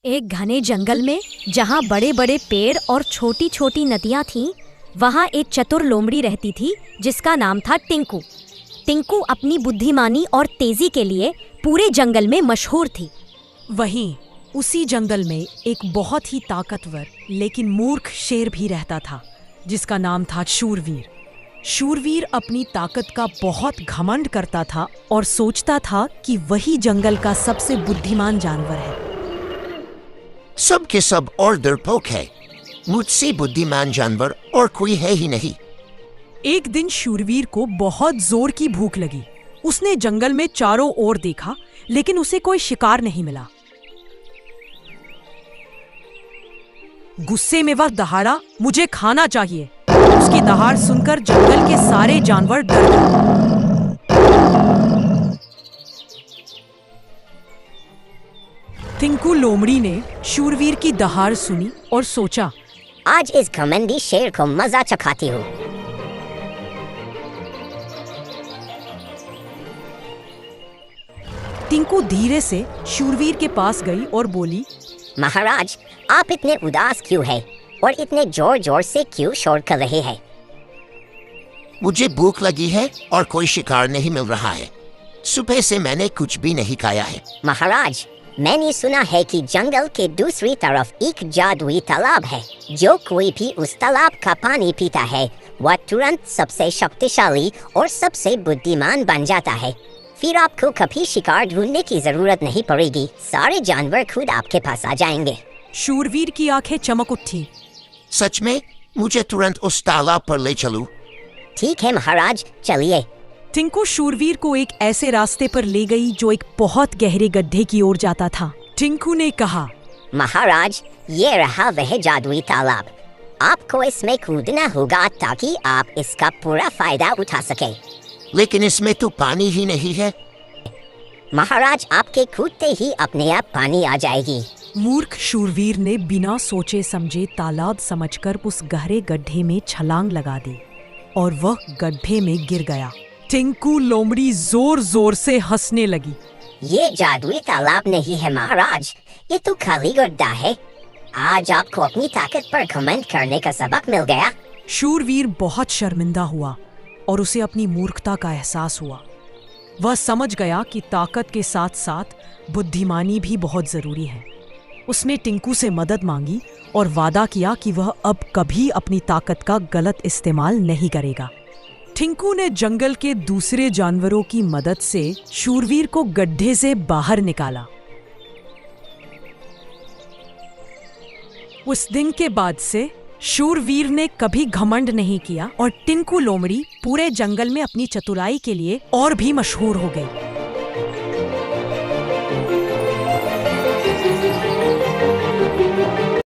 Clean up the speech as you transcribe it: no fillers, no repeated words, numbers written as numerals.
एक घने जंगल में जहाँ बड़े बड़े पेड़ और छोटी छोटी नदियाँ थीं, वहाँ एक चतुर लोमड़ी रहती थी जिसका नाम था टिंकू। टिंकू अपनी बुद्धिमानी और तेजी के लिए पूरे जंगल में मशहूर थी। वहीं उसी जंगल में एक बहुत ही ताकतवर लेकिन मूर्ख शेर भी रहता था जिसका नाम था शूरवीर। शूरवीर अपनी ताकत का बहुत घमंड करता था और सोचता था कि वही जंगल का सबसे बुद्धिमान जानवर है। सब के सब और डरपोक है, मुझसे बुद्धिमान जानवर और कोई है ही नहीं। एक दिन शूरवीर को बहुत जोर की भूख लगी। उसने जंगल में चारों ओर देखा लेकिन उसे कोई शिकार नहीं मिला। गुस्से में वह दहाड़ा, मुझे खाना चाहिए। उसकी दहाड़ सुनकर जंगल के सारे जानवर डर गए। टिंकू लोमड़ी ने शूरवीर की दहाड़ सुनी और सोचा, आज इस घमंडी शेर को मजा चखाती हूँ। टिंकू धीरे से शूरवीर के पास गई और बोली, महाराज, आप इतने उदास क्यों हैं और इतने जोर जोर से क्यों शोर कर रहे हैं? मुझे भूख लगी है और कोई शिकार नहीं मिल रहा है। सुबह से मैंने कुछ भी नहीं खाया है। महाराज, मैंने सुना है कि जंगल के दूसरी तरफ एक जादुई तालाब है। जो कोई भी उस तालाब का पानी पीता है वह तुरंत सबसे शक्तिशाली और सबसे बुद्धिमान बन जाता है। फिर आपको कभी शिकार ढूंढने की जरूरत नहीं पड़ेगी। सारे जानवर खुद आपके पास आ जाएंगे। शूरवीर की आंखें चमक उठी। सच में? मुझे तुरंत उस तालाब पर ले चलूं? ठीक है महाराज, चलिए। टिंकू शूरवीर को एक ऐसे रास्ते पर ले गई जो एक बहुत गहरे गड्ढे की ओर जाता था। टिंकू ने कहा, महाराज, ये रहा वह जादुई तालाब। आपको इसमें कूदना होगा ताकि आप इसका पूरा फायदा उठा सके। लेकिन इसमें तो पानी ही नहीं है। महाराज, आपके कूदते ही अपने आप पानी आ जाएगी। मूर्ख शूरवीर ने बिना सोचे समझे तालाब समझकर उस गहरे गड्ढे में छलांग लगा दी और वह गड्ढे में गिर गया। टिंकू लोमड़ी जोर जोर से हंसने लगी। ये जादुई तालाब नहीं है महाराज, ये तो खाली गड्ढा है। आज आपको अपनी ताकत पर घमंड करने का सबक मिल गया। शूरवीर बहुत शर्मिंदा हुआ और उसे अपनी मूर्खता का एहसास हुआ। वह समझ गया कि ताकत के साथ साथ बुद्धिमानी भी बहुत जरूरी है। उसने टिंकू से मदद मांगी और वादा किया कि वह अब कभी अपनी ताकत का गलत इस्तेमाल नहीं करेगा। टिंकू ने जंगल के दूसरे जानवरों की मदद से शूरवीर को गड्ढे से बाहर निकाला। उस दिन के बाद से शूरवीर ने कभी घमंड नहीं किया और टिंकू लोमड़ी पूरे जंगल में अपनी चतुराई के लिए और भी मशहूर हो गई।